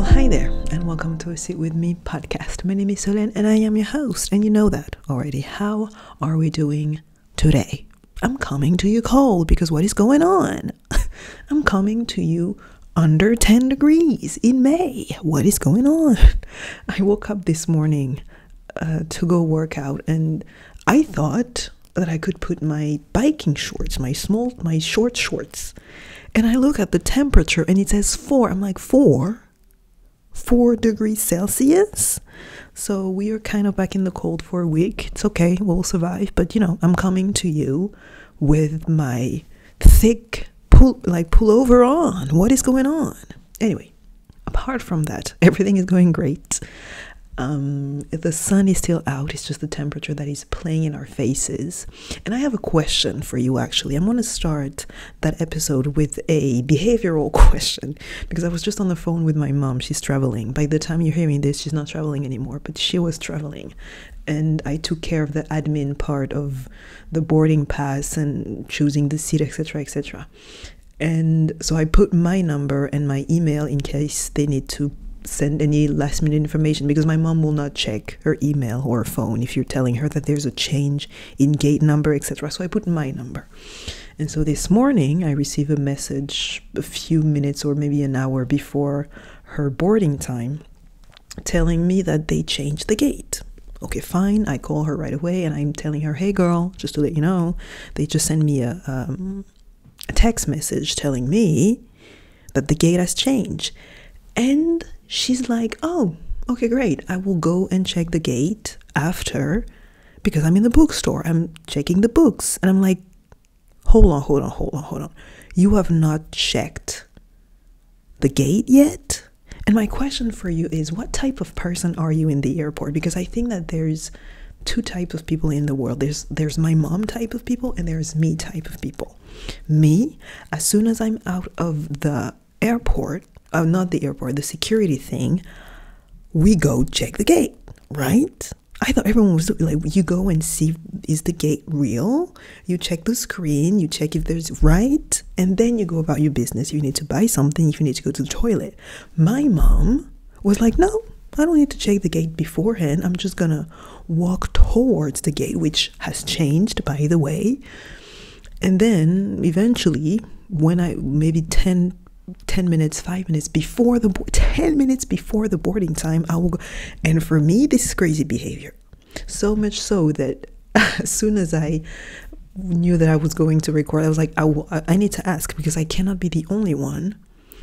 Hi there, and welcome to A Sit With Me podcast. My name is Solène, and I am your host, and you know that already. How are we doing today? I'm coming to you cold because what is going on? I'm coming to you under 10 degrees in May. What is going on? I woke up this morning to go work out, and I thought that I could put my biking shorts, my short shorts, and I look at the temperature and it says 4. I'm like, 4 degrees Celsius? So we are kind of back in the cold for a week. It's okay, we'll survive. But I'm coming to you with my thick pullover on. What is going on? Anyway, apart from that, everything is going great. The sun is still out. It's just the temperature that is playing in our faces. And I have a question for you, actually. I'm going to start that episode with a behavioral question because I was just on the phone with my mom. She's traveling. By the time you're hearing this, she's not traveling anymore, but she was traveling. And I took care of the admin part of the boarding pass and choosing the seat, etc., etc. And so I put my number and my email in case they need to send any last minute information, because my mom will not check her email or phone if you're telling her that there's a change in gate number, etc. So I put my number. And so this morning I received a message a few minutes or maybe an hour before her boarding time telling me that they changed the gate. Okay, fine. I call her right away and I'm telling her, hey girl, just to let you know, they just sent me a text message telling me that the gate has changed. And she's like, oh, okay, great. I will go and check the gate after because I'm in the bookstore. I'm checking the books. And I'm like, hold on. You have not checked the gate yet? And my question for you is, what type of person are you in the airport? Because I think that there's two types of people in the world. There's my mom type of people and there's me type of people. Me, as soon as I'm out of the airport, not the airport, the security thing, we go check the gate, right? I thought everyone was like, you go and see, is the gate real? You check the screen, you check if there's right, and then you go about your business. You need to buy something, if you need to go to the toilet. My mom was like, no, I don't need to check the gate beforehand. I'm just gonna walk towards the gate, which has changed, by the way. And then eventually, when maybe 10 minutes, 5 minutes before 10 minutes before the boarding time, I will go. And for me, this is crazy behavior. So much so that as soon as I knew that I was going to record, I was like, I need to ask because I cannot be the only one.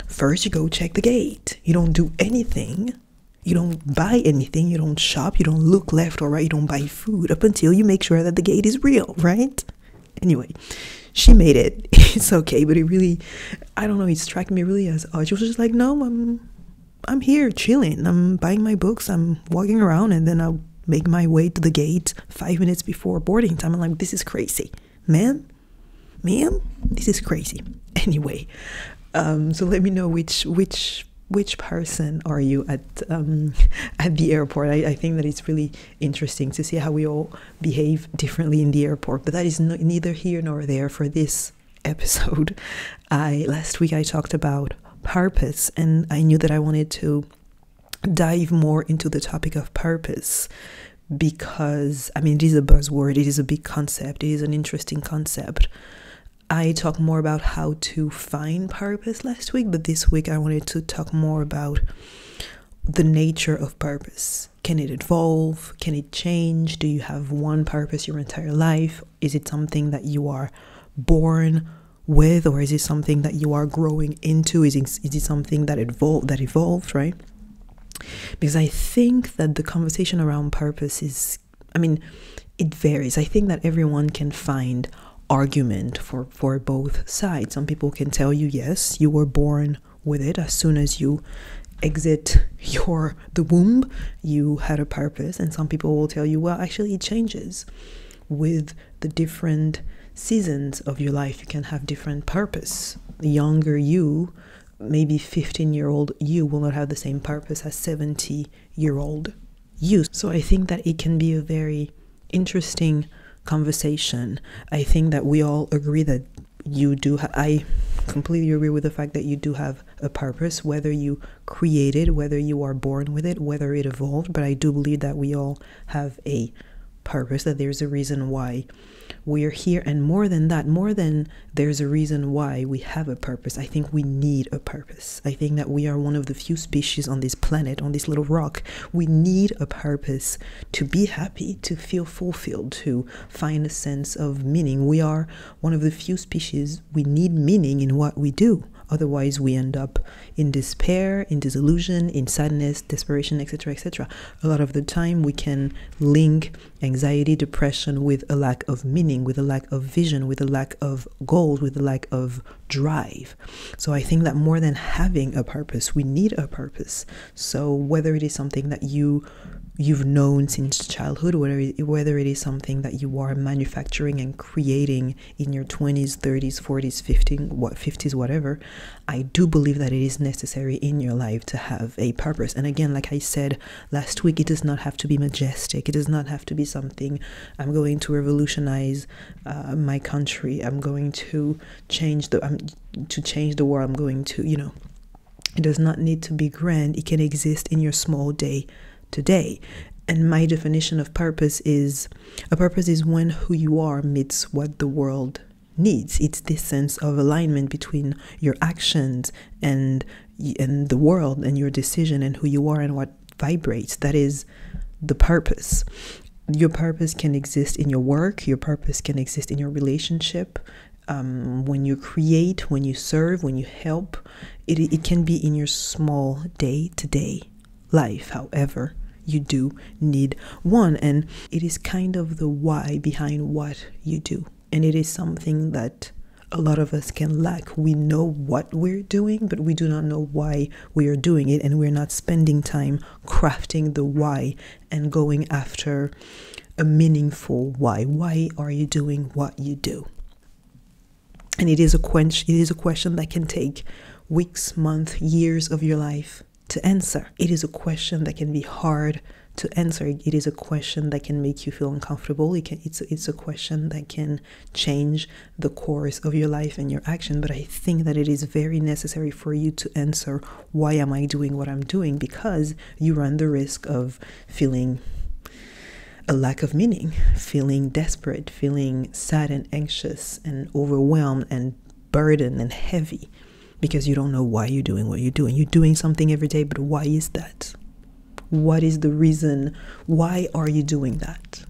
First, you go check the gate. You don't do anything. You don't buy anything. You don't shop. You don't look left or right. You don't buy food up until you make sure that the gate is real, right? Anyway, she made it. It's okay, but it really, I don't know, it struck me really as odd. She was just like, no, I'm here chilling. I'm buying my books. I'm walking around, and then I'll make my way to the gate 5 minutes before boarding time. I'm like, this is crazy, ma'am, this is crazy. Anyway, so let me know which person are you at the airport. I think that it's really interesting to see how we all behave differently in the airport, but that is neither here nor there for this episode. Last week I talked about purpose, and I knew that I wanted to dive more into the topic of purpose because, it is a buzzword, it is a big concept, it is an interesting concept. I talked more about how to find purpose last week, but this week I wanted to talk more about the nature of purpose. Can it evolve? Can it change? Do you have one purpose your entire life? Is it something that you are born with, or is it something that you are growing into? Is it something that evolved, right? Because I think that the conversation around purpose is, it varies. I think that everyone can find argument for both sides. Some people can tell you, yes, you were born with it. As soon as you exit the womb, you had a purpose. And some people will tell you, well, actually it changes with the different seasons of your life. You can have different purpose. The younger you, maybe 15-year-old you, will not have the same purpose as 70-year-old you. So I think that it can be a very interesting conversation. I think that we all agree that you do completely agree with the fact that you do have a purpose, whether you create it, whether you are born with it, whether it evolved. But I do believe that we all have a purpose, that there's a reason why we're here. And more than that, more than there's a reason why we have a purpose, I think we need a purpose. I think that we are one of the few species on this planet, on this little rock. We need a purpose to be happy, to feel fulfilled, to find a sense of meaning. We are one of the few species, we need meaning in what we do. Otherwise, we end up in despair, in disillusion, in sadness, desperation, etc., etc. A lot of the time, we can link anxiety, depression with a lack of meaning, with a lack of vision, with a lack of goals, with a lack of drive. So I think that more than having a purpose, we need a purpose. So whether it is something that you've known since childhood, whether it is something that you are manufacturing and creating in your 20s, 30s, 40s, 50s, whatever, I do believe that it is necessary in your life to have a purpose. And again, like I said last week, it does not have to be majestic. It does not have to be something, I'm going to revolutionize my country. I'm going to change the world. I'm going to, it does not need to be grand. It can exist in your small day today. And my definition of purpose is, a purpose is when who you are meets what the world needs. It's this sense of alignment between your actions and the world, and your decision and who you are and what vibrates. That is the purpose. Your purpose can exist in your work. Your purpose can exist in your relationship. When you create, when you serve, when you help, it can be in your small day-to-day life. However, you do need one, and it is kind of the why behind what you do. And it is something that a lot of us can lack. We know what we're doing, but we do not know why we are doing it, and we're not spending time crafting the why and going after a meaningful why. Why are you doing what you do? And it is a question that can take weeks, months, years of your life to answer. It is a question that can be hard to answer. It is a question that can make you feel uncomfortable. It's a question that can change the course of your life and your action. But I think that it is very necessary for you to answer, why am I doing what I'm doing? Because you run the risk of feeling a lack of meaning, feeling desperate, feeling sad and anxious and overwhelmed and burdened and heavy, because you don't know why you're doing what you're doing. You're doing something every day, but why is that? What is the reason? Why are you doing that?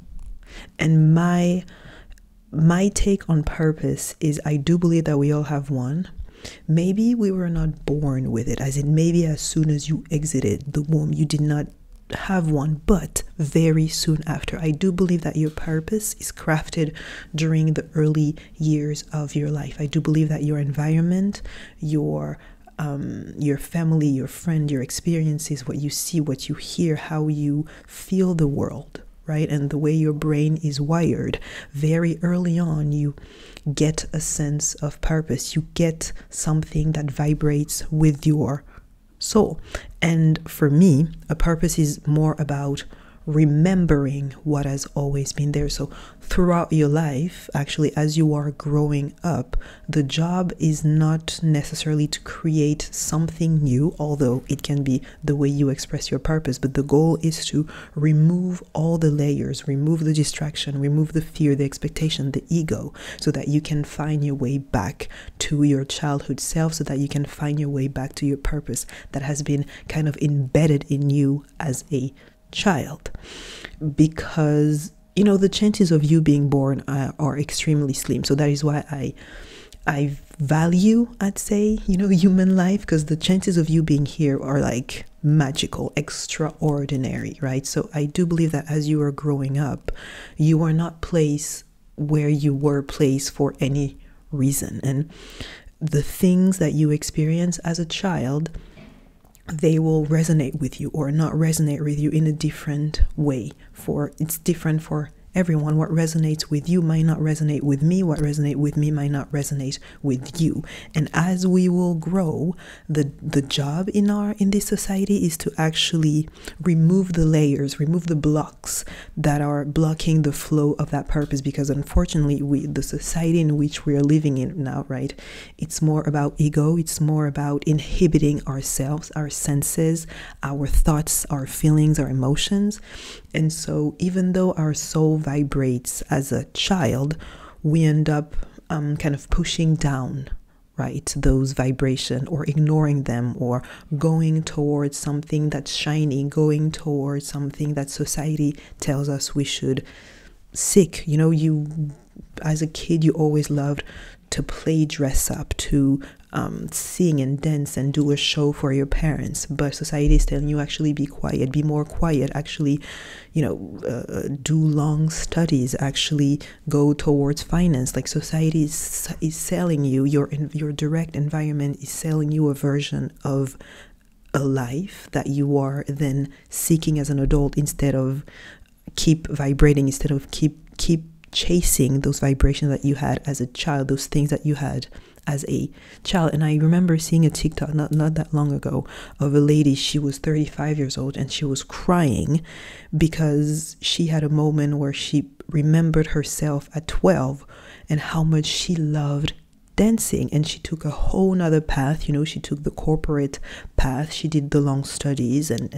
And my take on purpose is, I do believe that we all have one. Maybe we were not born with it, as in maybe as soon as you exited the womb, you did not have one, but very soon after. I do believe that your purpose is crafted during the early years of your life. I do believe that your environment, your family, your friend, your experiences, what you see, what you hear, how you feel the world, right? And the way your brain is wired, very early on, you get a sense of purpose. You get something that vibrates with your soul. And for me, a purpose is more about remembering what has always been there. So throughout your life, actually, as you are growing up, the job is not necessarily to create something new, although it can be the way you express your purpose. But the goal is to remove all the layers, remove the distraction, remove the fear, the expectation, the ego, so that you can find your way back to your childhood self, so that you can find your way back to your purpose that has been kind of embedded in you as a child. Because the chances of you being born are extremely slim. So that is why I value, I'd say, human life, because the chances of you being here are like magical, extraordinary, right? So I do believe that as you are growing up, you are not placed where you were placed for any reason. And the things that you experience as a child, they will resonate with you or not resonate with you in a different way. It's different for everyone. What resonates with you might not resonate with me. What resonates with me might not resonate with you. And as we will grow, the job in this society is to actually remove the layers, remove the blocks that are blocking the flow of that purpose. Because unfortunately, the society in which we are living in now, right, it's more about ego. It's more about inhibiting ourselves, our senses, our thoughts, our feelings, our emotions. And so even though our soul vibrates as a child, we end up kind of pushing down, right, those vibrations, or ignoring them, or going towards something that's shiny, going towards something that society tells us we should seek. You know, you as a kid, you always loved to play dress up, to sing and dance and do a show for your parents, but society is telling you actually be quiet, be more quiet, actually, do long studies, actually go towards finance. Like society is selling you, your direct environment is selling you a version of a life that you are then seeking as an adult, instead of keep vibrating, instead of keep chasing those vibrations that you had as a child, those things that you had as a child. And I remember seeing a TikTok not that long ago of a lady. She was 35 years old and she was crying because she had a moment where she remembered herself at 12 and how much she loved dancing, and she took a whole nother path. She took the corporate path. She did the long studies and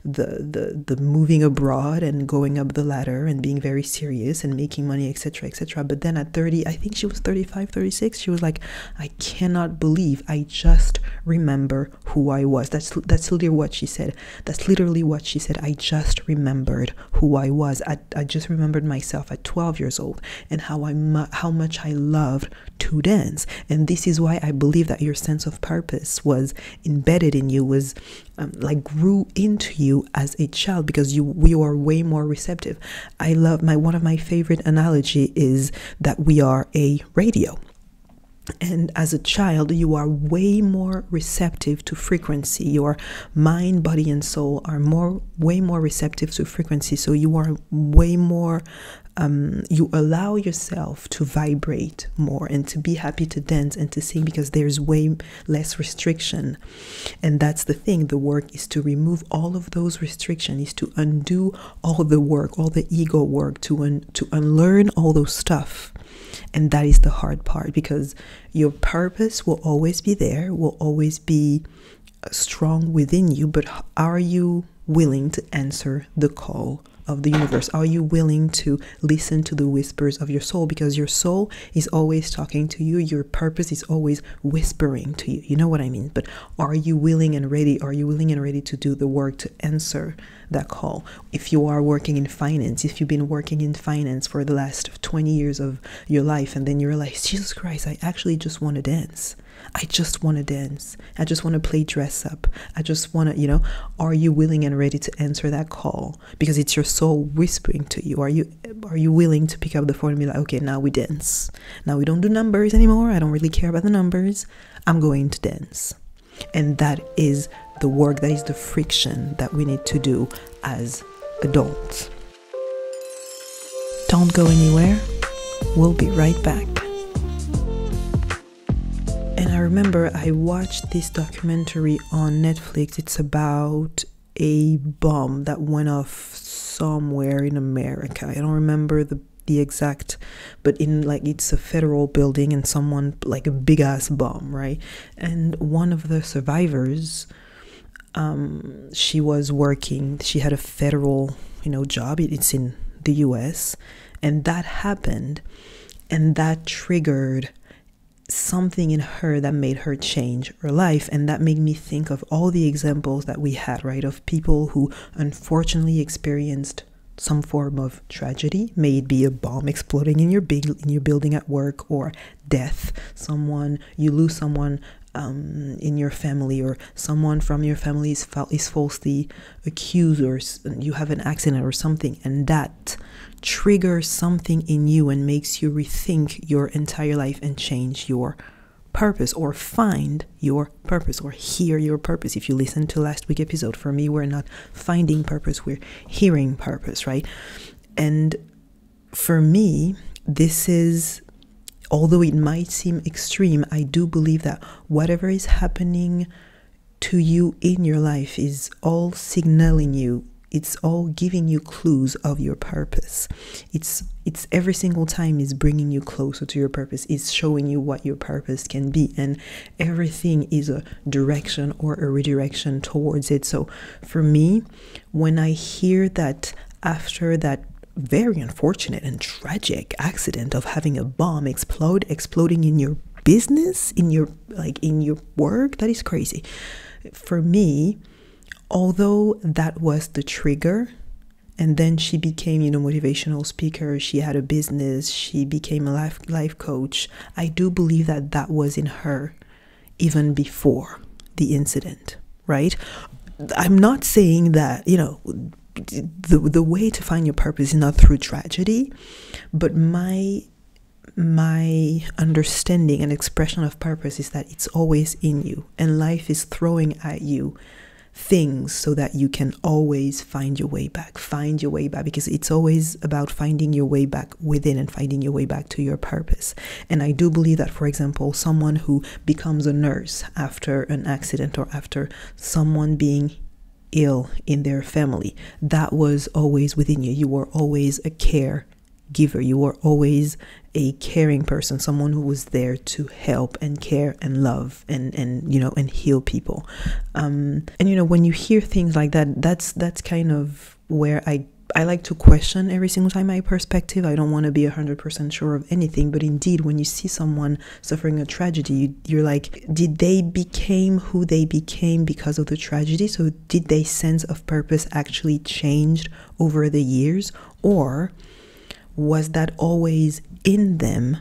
the moving abroad and going up the ladder and being very serious and making money, etc., etc. But then at 30, I think she was 35, 36, she was like, I cannot believe I just remember who I was. That's literally what she said. I just remembered who I was. I just remembered myself at 12 years old and how much I loved to dance. And this is why I believe that your sense of purpose was embedded in you, was grew into you as a child, because we are way more receptive. I love one of my favorite analogy is that we are a radio. And as a child, you are way more receptive to frequency. Your mind, body, and soul are way more receptive to frequency. So you are way more, you allow yourself to vibrate more and to be happy to dance and to sing, because there's way less restriction. And that's the thing. The work is to remove all of those restrictions, is to undo all the work, all the ego work, to unlearn all those stuff. And that is the hard part, because your purpose will always be there, will always be strong within you. But are you willing to answer the call of the universe? Are you willing to listen to the whispers of your soul? Because your soul is always talking to you. Your purpose is always whispering to you. You know what I mean? But are you willing and ready? Are you willing and ready to do the work to answer that call? If you are working in finance, if you've been working in finance for the last 20 years of your life, and then you realize, Jesus Christ, I actually just want to dance. I just want to dance. I just want to play dress up. I just want to, are you willing and ready to answer that call? Because it's your soul whispering to you. Are you willing to pick up the phone and be like, okay, now we dance. Now we don't do numbers anymore. I don't really care about the numbers. I'm going to dance. And that is the work, that is the friction that we need to do as adults. Don't go anywhere. We'll be right back. And I remember I watched this documentary on Netflix. It's about a bomb that went off somewhere in America. I don't remember the exact, but it's a federal building, and someone, like a big ass bomb, right? And one of the survivors, she was working, she had a federal, job. It's in the US, and that happened, and that triggered something in her that made her change her life. And that made me think of all the examples that we had, right, of people who unfortunately experienced some form of tragedy. May it be a bomb exploding in your building at work, or death. You lose someone in your family, or someone from your family is falsely accused, or you have an accident or something, and that triggers something in you and makes you rethink your entire life and change your purpose, or find your purpose, or hear your purpose. If you listen to last week's episode, for me, we're not finding purpose, we're hearing purpose, right? And for me, this is, although it might seem extreme, I do believe that whatever is happening to you in your life is all signaling you. It's all giving you clues of your purpose. It's every single time is bringing you closer to your purpose. It's showing you what your purpose can be, and everything is a direction or a redirection towards it. So for me, when I hear that after that very unfortunate and tragic accident of having a bomb exploding in your business, in your work, that is crazy. For me, although that was the trigger, and then she became, motivational speaker, she had a business, she became a life coach, I do believe that that was in her even before the incident, right? I'm not saying that, the way to find your purpose is not through tragedy, but my understanding and expression of purpose is that it's always in you, and life is throwing at you things so that you can always find your way back, because it's always about finding your way back within and finding your way back to your purpose. And I do believe that, for example, someone who becomes a nurse after an accident or after someone being ill in their family, that was always within you. You were always a caregiver. You were always a caring person, someone who was there to help and care and love and heal people. And when you hear things like that, that's kind of where I like to question every single time my perspective. I don't want to be 100% sure of anything, but indeed, when you see someone suffering a tragedy, you're like, did they became who they became because of the tragedy? So did their sense of purpose actually changed over the years, or was that always in them?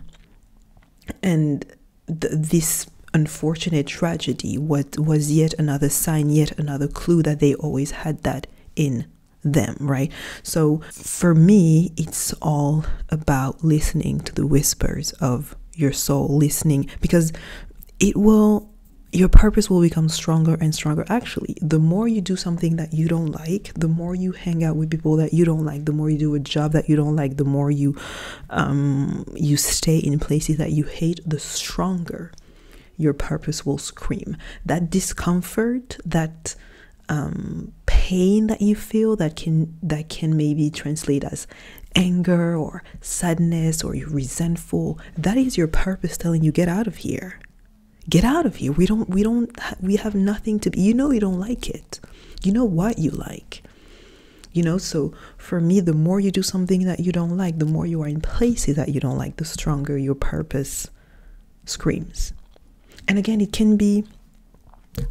And this unfortunate tragedy was yet another sign, yet another clue that they always had that in them, right? So for me, it's all about listening to the whispers of your soul, listening, because your purpose will become stronger and stronger. Actually, the more you do something that you don't like, the more you hang out with people that you don't like, the more you do a job that you don't like, the more you stay in places that you hate, the stronger your purpose will scream. That discomfort, that pain that you feel, that can maybe translate as anger or sadness, or you're resentful, that is your purpose telling you, get out of here. Get out of here. We have nothing to be. You don't like it. You know what you like. So for me, the more you do something that you don't like, the more you are in places that you don't like, the stronger your purpose screams. And again, it can be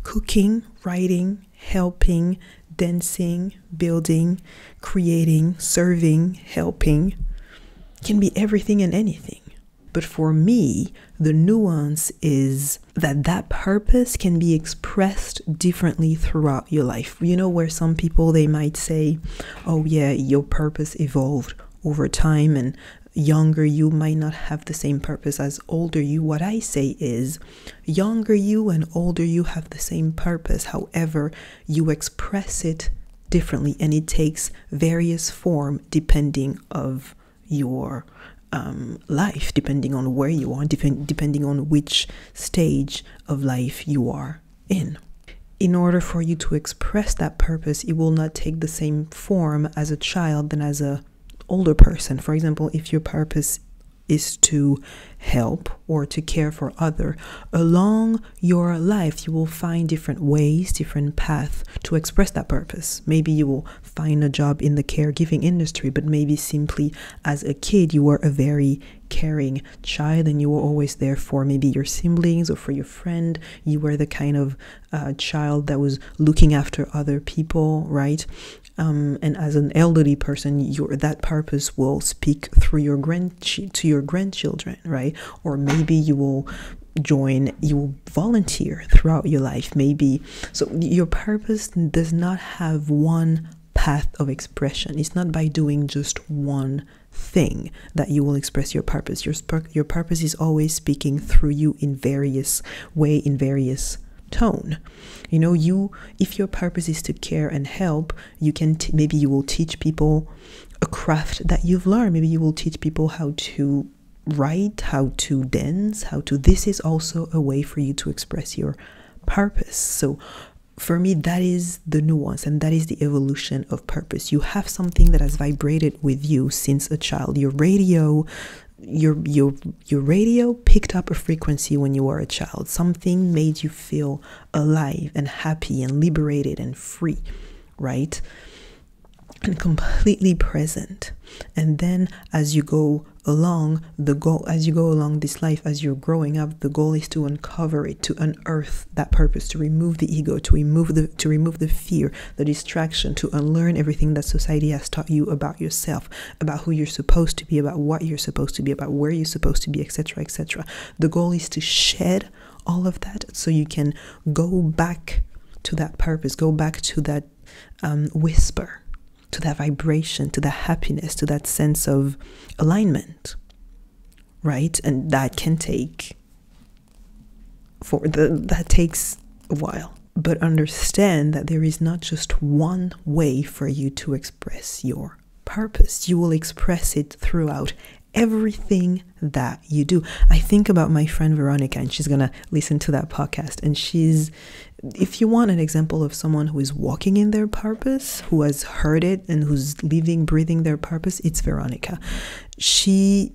cooking, writing, helping, dancing, building, creating, serving, helping. It can be everything and anything. But for me, the nuance is that purpose can be expressed differently throughout your life. Where some people, they might say, oh yeah, your purpose evolved over time, and younger you might not have the same purpose as older you. What I say is, younger you and older you have the same purpose. However, you express it differently, and it takes various form depending of your life, depending on where you are, depending on which stage of life you are in. In order for you to express that purpose, it will not take the same form as a child than as a older person. For example, if your purpose is to help or to care for others, along your life you will find different ways, different paths to express that purpose. Maybe you will find a job in the caregiving industry, but maybe simply as a kid you were a very caring child and you were always there for maybe your siblings or for your friend. You were the kind of child that was looking after other people, right? And as an elderly person, that purpose will speak through your grandchildren, right? Or maybe you will volunteer throughout your life, maybe. So your purpose does not have one path of expression. It's not by doing just one thing that you will express your purpose. Your purpose is always speaking through you in various way, in various tone. If your purpose is to care and help, you can maybe you will teach people a craft that you've learned. Maybe you will teach people how to write, how to dance, this is also a way for you to express your purpose. So for me, that is the nuance, and that is the evolution of purpose. You have something that has vibrated with you since a child. Your radio picked up a frequency when you were a child. Something made you feel alive and happy and liberated and free, right? And completely present. And then as you go along this life, as you're growing up, the goal is to uncover it, to unearth that purpose, to remove the ego, to remove the fear, the distraction, to unlearn everything that society has taught you about yourself, about who you're supposed to be, about what you're supposed to be, about where you're supposed to be, etc., etc. The goal is to shed all of that so you can go back to that purpose, go back to that whisper, to that vibration, to that happiness, to that sense of alignment, right? And that can take that takes a while. But understand that there is not just one way for you to express your purpose. You will express it throughout everything that you do. I think about my friend Veronica, and she's gonna listen to that podcast, and if you want an example of someone who is walking in their purpose, who has heard it and who's living, breathing their purpose, it's Veronica. So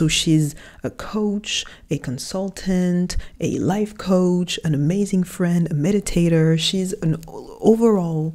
she's a coach, a consultant, a life coach, an amazing friend, a meditator. She's an overall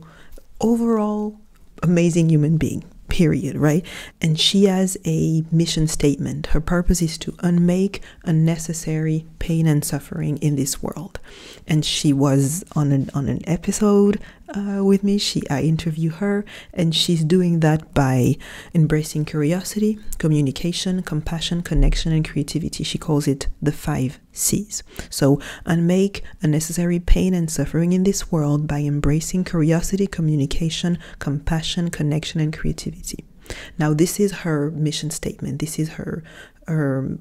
amazing human being, period, right? And she has a mission statement. Her purpose is to unmake unnecessary pain and suffering in this world. And she was on an episode with me. I interview her, and she's doing that by embracing curiosity, communication, compassion, connection, and creativity. She calls it the 5 C's. So unmake unnecessary pain and suffering in this world by embracing curiosity, communication, compassion, connection, and creativity. Now, this is her mission statement. This is her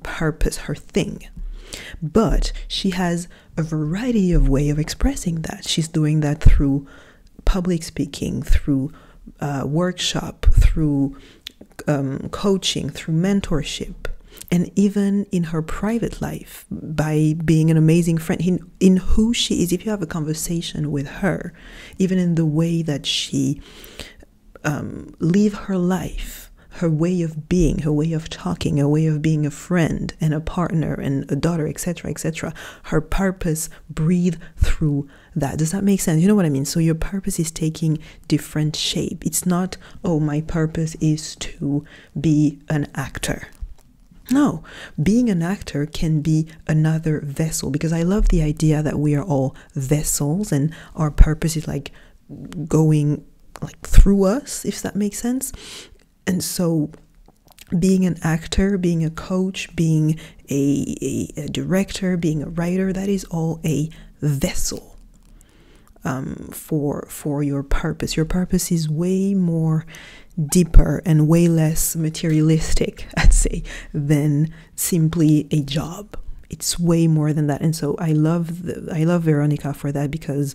purpose, her thing. But she has a variety of ways of expressing that. She's doing that through public speaking, through workshop, through coaching, through mentorship, and even in her private life by being an amazing friend in who she is. If you have a conversation with her, even in the way that she live her life, her way of being, her way of talking, her way of being a friend and a partner and a daughter, etc., etc. Her purpose breathe through that. Does that make sense? You know what I mean? So your purpose is taking different shape. It's not, oh, my purpose is to be an actor. No, being an actor can be another vessel, because I love the idea that we are all vessels and our purpose is like going like through us, if that makes sense. And so being an actor, being a coach, being a director, being a writer, that is all a vessel for your purpose. Your purpose is way more deeper and way less materialistic, I'd say, than simply a job. It's way more than that. And so I love Veronica for that, because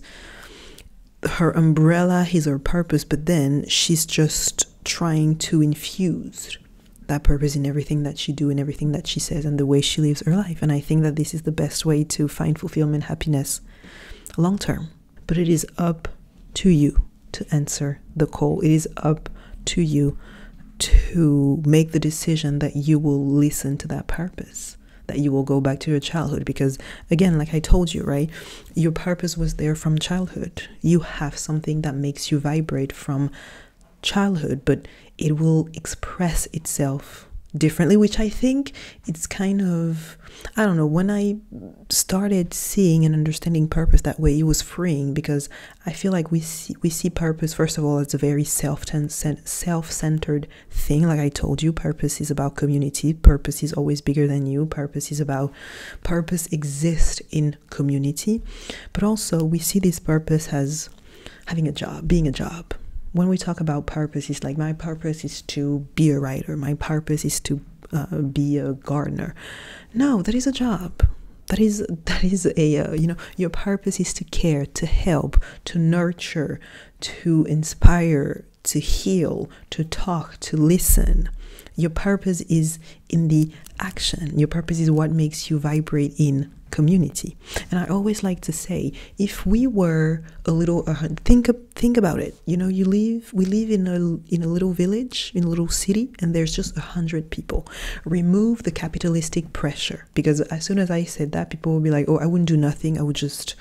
her umbrella is her purpose, but then she's just trying to infuse that purpose in everything that she do, in everything that she says, and the way she lives her life. And I think that this is the best way to find fulfillment, happiness long term. But it is up to you to answer the call. It is up to you to make the decision that you will listen to that purpose, that you will go back to your childhood. Because again, like I told you, right, your purpose was there from childhood. You have something that makes you vibrate from childhood, but it will express itself differently, which I think it's kind of, I don't know, when I started seeing and understanding purpose that way, it was freeing, because I feel like we see purpose, first of all, as a very self-centered thing. Like I told you, purpose is about community. Purpose is always bigger than you. Purpose exists in community. But also we see this purpose as having a job, being a job. When we talk about purpose, it's like, my purpose is to be a writer. My purpose is to be a gardener. No, that is a job. That is a, your purpose is to care, to help, to nurture, to inspire, to heal, to talk, to listen. Your purpose is in the action. Your purpose is what makes you vibrate in community. And I always like to say, if we were a little, think about it. You know, we live in a little village, in a little city, and there's just 100 people. Remove the capitalistic pressure, because as soon as I said that, people will be like, oh, I wouldn't do nothing. I would just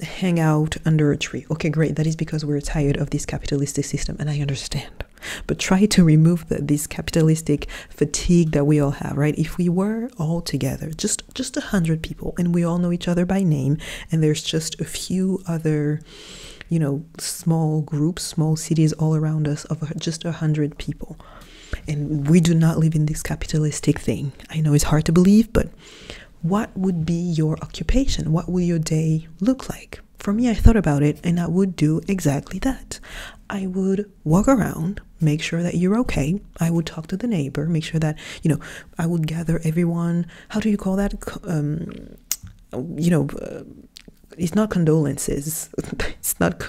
hang out under a tree. Okay, great. That is because we're tired of this capitalistic system, and I understand. But try to remove this capitalistic fatigue that we all have, right? If we were all together, just 100 people, and we all know each other by name, and there's just a few other, you know, small groups, small cities all around us of just 100 people, and we do not live in this capitalistic thing. I know it's hard to believe, but what would be your occupation? What will your day look like? For me, I thought about it, and I would do exactly that. I would walk around, make sure that you're okay. I would talk to the neighbor, make sure that, you know, I would gather everyone. How do you call that? It's not condolences. It's not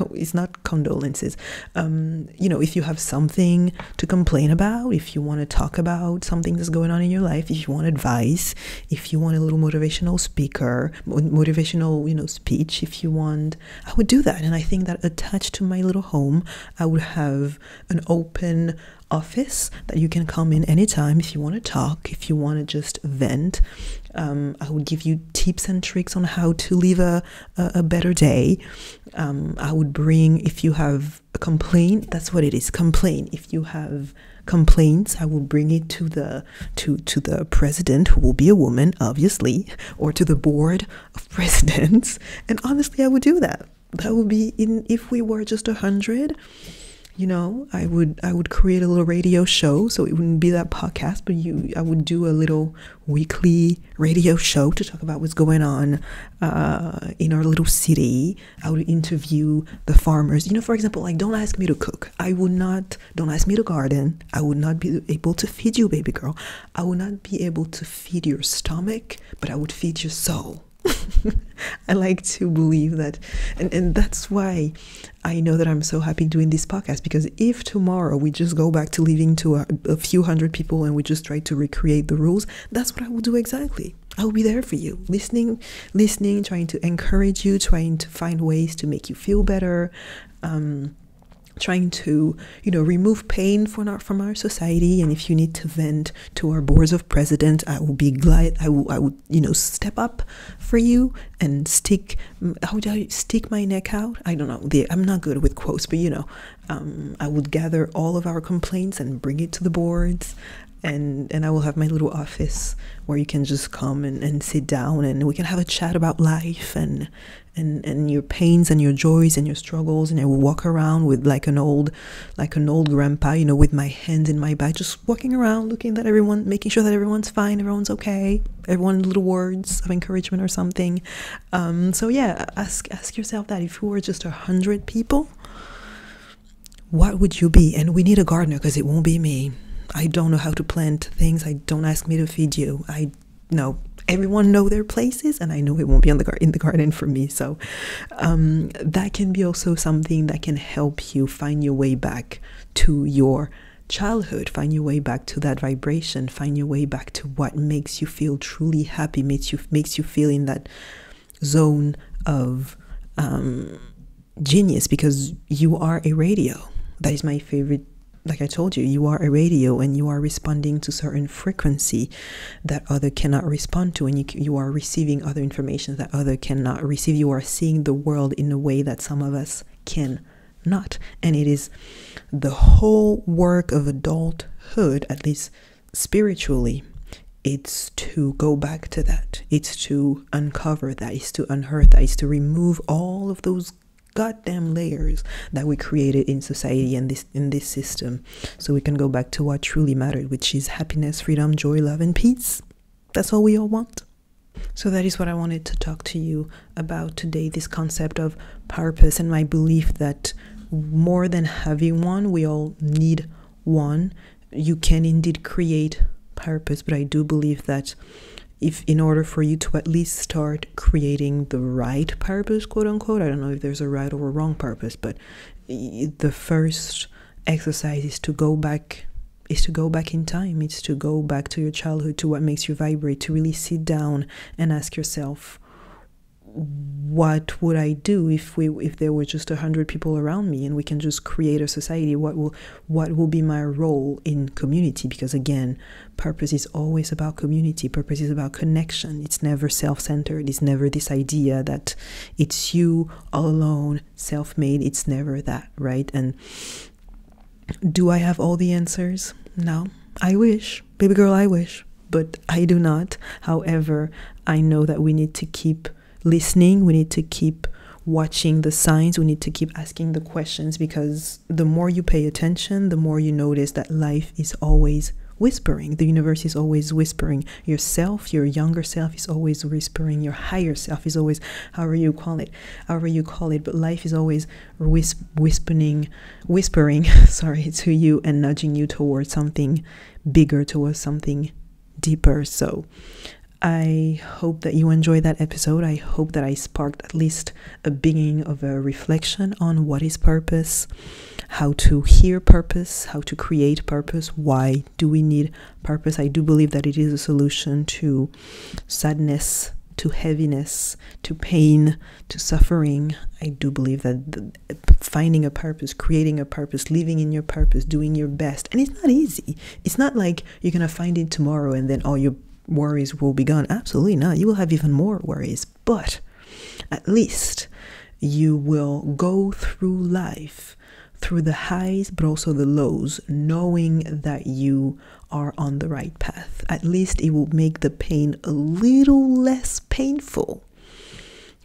condolences. You know, if you have something to complain about, if you want to talk about something that's going on in your life, if you want advice, if you want a little motivational speech, if you want, I would do that. And I think that attached to my little home, I would have an open office that you can come in anytime if you want to talk, if you want to just vent. I would give you tips and tricks on how to live a better day. I would bring, if you have a complaint, that's what it is, complain. If you have complaints, I will bring it to the president, who will be a woman, obviously, or to the board of presidents. And honestly, I would do that. That would be if we were just 100. You know, I would create a little radio show, so it wouldn't be that podcast, but I would do a little weekly radio show to talk about what's going on in our little city. I would interview the farmers. You know, for example, like, don't ask me to cook. Don't ask me to garden. I would not be able to feed you, baby girl. I would not be able to feed your stomach, but I would feed your soul. I like to believe that, and that's why I know that I'm so happy doing this podcast, because if tomorrow we just go back to living to a few hundred people and we just try to recreate the rules, that's what I will do exactly. I will be there for you, listening, trying to encourage you, trying to find ways to make you feel better, trying to, you know, remove pain from our society. And if you need to vent to our boards of president, I will be glad. I would, you know, step up for you and stick my neck out? I don't know. I'm not good with quotes, but you know, I would gather all of our complaints and bring it to the boards. And I will have my little office where you can just come and sit down, and we can have a chat about life and your pains and your joys and your struggles. And I will walk around with like an old grandpa, you know, with my hands in my bag, just walking around, looking at everyone, making sure that everyone's fine, everyone's okay, everyone little words of encouragement or something. So yeah, ask yourself that. If you were just 100 people, what would you be? And we need a gardener, because it won't be me. I don't know how to plant things. Don't ask me to feed you. I know everyone know their places, and I know it won't be in the garden for me. So that can be also something that can help you find your way back to your childhood, find your way back to that vibration, find your way back to what makes you feel truly happy, makes you feel in that zone of genius, because you are a radio. That is my favorite. Like I told you, you are a radio, and you are responding to certain frequency that other cannot respond to, and you are receiving other information that other cannot receive. You are seeing the world in a way that some of us cannot. And it is the whole work of adulthood, at least spiritually, it's to go back to that. It's to uncover that. It's to unearth that. It's to remove all of those goddamn layers that we created in society and in this system, so we can go back to what truly mattered, which is happiness, freedom, joy, love, and peace. That's all we all want. So that is what I wanted to talk to you about today, this concept of purpose, and my belief that more than having one, we all need one. You can indeed create purpose, but I do believe that if in order for you to at least start creating the right purpose, quote unquote, I don't know if there's a right or a wrong purpose, but the first exercise is to go back in time. It's to go back to your childhood, to what makes you vibrate, to really sit down and ask yourself, what would I do if there were just 100 people around me and we can just create a society? What will be my role in community? Because again, purpose is always about community. Purpose is about connection. It's never self-centered. It's never this idea that it's you all alone, self-made. It's never that, right? And do I have all the answers? No. I wish, baby girl, I wish, but I do not. However, I know that we need to keep listening. We need to keep watching the signs. We need to keep asking the questions, because the more you pay attention, the more you notice that life is always whispering. The universe is always whispering. Yourself, your younger self is always whispering. Your higher self is always, however you call it, but life is always whispering, to you and nudging you towards something bigger, towards something deeper. So I hope that you enjoyed that episode. I hope that I sparked at least a beginning of a reflection on what is purpose, how to hear purpose, how to create purpose, why do we need purpose. I do believe that it is a solution to sadness, to heaviness, to pain, to suffering. I do believe that finding a purpose, creating a purpose, living in your purpose, doing your best. And it's not easy. It's not like you're going to find it tomorrow and then all your worries will be gone. Absolutely not. You will have even more worries, but at least you will go through life, through the highs but also the lows, knowing that you are on the right path. At least it will make the pain a little less painful,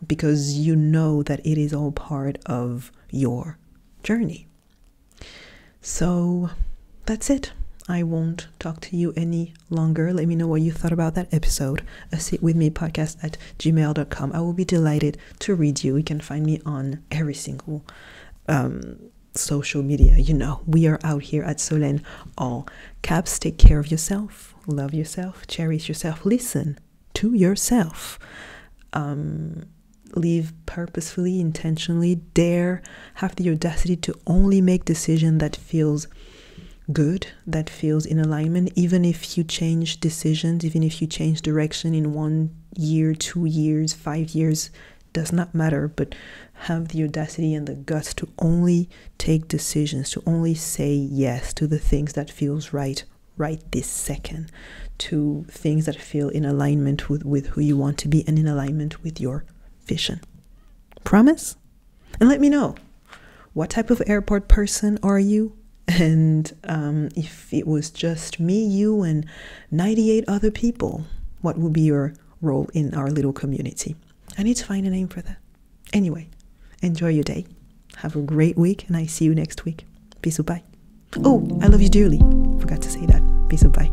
because you know that it is all part of your journey. So that's it. I won't talk to you any longer. Let me know what you thought about that episode. aseatwithmepodcast@gmail.com. I will be delighted to read you. You can find me on every single social media. You know, we are out here at Solène, all caps. Take care of yourself. Love yourself. Cherish yourself. Listen to yourself. Live purposefully, intentionally. Dare, have the audacity to only make decision that feels good, that feels in alignment. Even if you change decisions, even if you change direction in 1 year, 2 years, 5 years, does not matter, but have the audacity and the guts to only take decisions, to only say yes to the things that feels right this second, to things that feel in alignment with who you want to be and in alignment with your vision. Promise? And let me know, what type of airport person are you? And if it was just me, you, and 98 other people, what would be your role in our little community? I need to find a name for that. Anyway, enjoy your day. Have a great week, and I see you next week. Peace out, bye. Oh, I love you dearly. Forgot to say that. Peace out, bye.